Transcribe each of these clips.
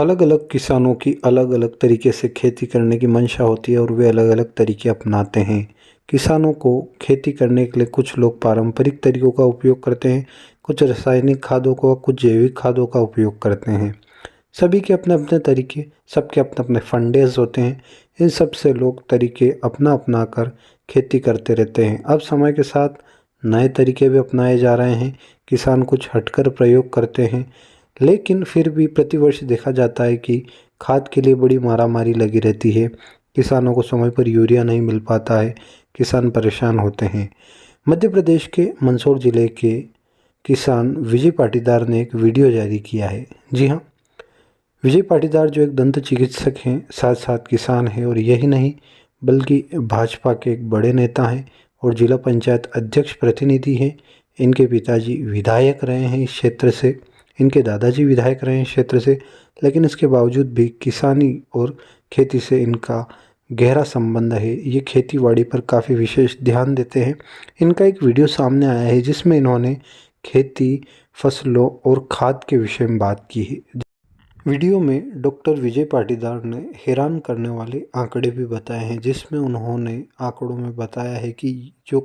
अलग अलग किसानों की अलग अलग तरीके से खेती करने की मंशा होती है और वे अलग अलग तरीके अपनाते हैं। किसानों को खेती करने के लिए कुछ लोग पारंपरिक तरीकों का उपयोग करते हैं, कुछ रासायनिक खादों का, कुछ जैविक खादों का उपयोग करते हैं। सभी के अपने अपने तरीके, सबके अपने अपने फंडेज होते हैं। इन सब से लोग तरीके अपना अपना कर खेती करते रहते हैं। अब समय के साथ नए तरीके भी अपनाए जा रहे हैं, किसान कुछ हटकर प्रयोग करते हैं, लेकिन फिर भी प्रतिवर्ष देखा जाता है कि खाद के लिए बड़ी मारामारी लगी रहती है। किसानों को समय पर यूरिया नहीं मिल पाता है, किसान परेशान होते हैं। मध्य प्रदेश के मंदसौर जिले के किसान विजय पाटीदार ने एक वीडियो जारी किया है। जी हाँ, विजय पाटीदार जो एक दंत चिकित्सक हैं, साथ साथ किसान हैं, और यही नहीं बल्कि भाजपा के एक बड़े नेता हैं और जिला पंचायत अध्यक्ष प्रतिनिधि हैं। इनके पिताजी विधायक रहे हैं इस क्षेत्र से, इनके दादाजी विधायक रहे हैं इस क्षेत्र से, लेकिन इसके बावजूद भी किसानी और खेती से इनका गहरा संबंध है। ये खेतीबाड़ी पर काफ़ी विशेष ध्यान देते हैं। इनका एक वीडियो सामने आया है जिसमें इन्होंने खेती, फसलों और खाद के विषय में बात की है। वीडियो में डॉक्टर विजय पाटीदार ने हैरान करने वाले आंकड़े भी बताए हैं, जिसमें उन्होंने आंकड़ों में बताया है कि जो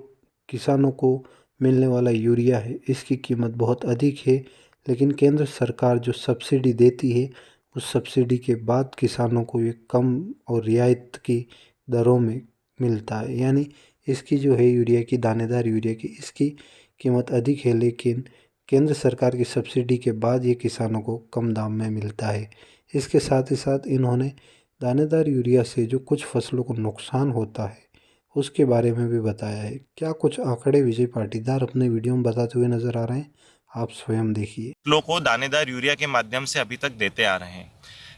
किसानों को मिलने वाला यूरिया है, इसकी कीमत बहुत अधिक है, लेकिन केंद्र सरकार जो सब्सिडी देती है, उस सब्सिडी के बाद किसानों को ये कम और रियायत की दरों में मिलता है। यानी इसकी जो है यूरिया की, दानेदार यूरिया की, इसकी कीमत अधिक है, लेकिन केंद्र सरकार की सब्सिडी के बाद ये किसानों को कम दाम में मिलता है। इसके साथ ही साथ इन्होंने दानेदार यूरिया से जो कुछ फसलों को नुकसान होता है उसके बारे में भी बताया है। क्या कुछ आंकड़े विजय पाटीदार अपने वीडियो में बताते हुए नजर आ रहे हैं, आप स्वयं देखिए। लोगों को दानेदार यूरिया के माध्यम से अभी तक देते आ रहे हैं,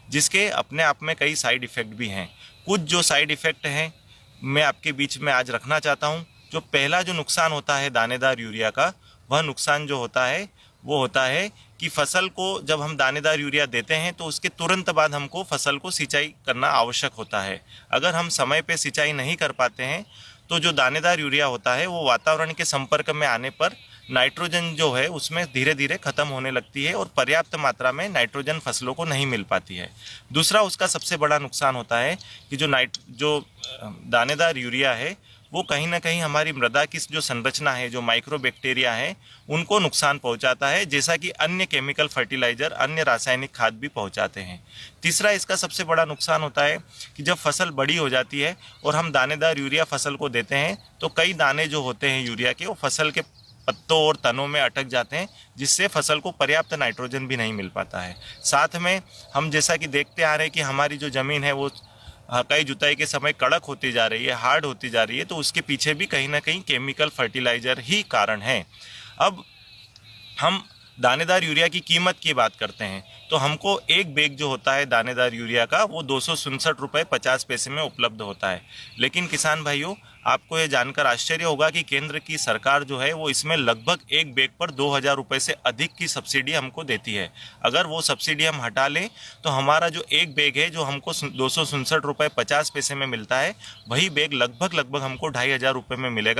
जिसके अपने आप में कई साइड इफ़ेक्ट भी हैं। कुछ जो साइड इफ़ेक्ट हैं मैं आपके बीच में आज रखना चाहता हूं। जो पहला जो नुकसान होता है दानेदार यूरिया का, वह नुकसान जो होता है वो होता है कि फसल को जब हम दानेदार यूरिया देते हैं तो उसके तुरंत बाद हमको फसल को सिंचाई करना आवश्यक होता है। अगर हम समय पे सिंचाई नहीं कर पाते हैं तो जो दानेदार यूरिया होता है वो वातावरण के संपर्क में आने पर नाइट्रोजन जो है उसमें धीरे धीरे ख़त्म होने लगती है और पर्याप्त मात्रा में नाइट्रोजन फसलों को नहीं मिल पाती है। दूसरा उसका सबसे बड़ा नुकसान होता है कि जो दानेदार यूरिया है वो कहीं ना कहीं हमारी मृदा की जो संरचना है, जो माइक्रो बैक्टीरिया है, उनको नुकसान पहुंचाता है, जैसा कि अन्य केमिकल फर्टिलाइज़र, अन्य रासायनिक खाद भी पहुंचाते हैं। तीसरा इसका सबसे बड़ा नुकसान होता है कि जब फसल बड़ी हो जाती है और हम दानेदार यूरिया फसल को देते हैं तो कई दाने जो होते हैं यूरिया के वो फसल के पत्तों और तनों में अटक जाते हैं, जिससे फसल को पर्याप्त नाइट्रोजन भी नहीं मिल पाता है। साथ में हम जैसा कि देखते आ रहे हैं कि हमारी जो ज़मीन है वो कई जुताई के समय कड़क होती जा रही है, हार्ड होती जा रही है, तो उसके पीछे भी कहीं ना कहीं केमिकल फर्टिलाइज़र ही कारण है। अब हम दानेदार यूरिया की कीमत की बात करते हैं तो हमको एक बैग जो होता है दानेदार यूरिया का वो 267.50 रुपये में उपलब्ध होता है। लेकिन किसान भाइयों, आपको ये जानकर आश्चर्य होगा कि केंद्र की सरकार जो है वो इसमें लगभग एक बैग पर 2000 रुपये से अधिक की सब्सिडी हमको देती है। अगर वो सब्सिडी हम हटा लें तो हमारा जो एक बैग है जो हमको 267.50 रुपये में मिलता है, वही बैग लगभग हमको 2500 रुपये में मिलेगा।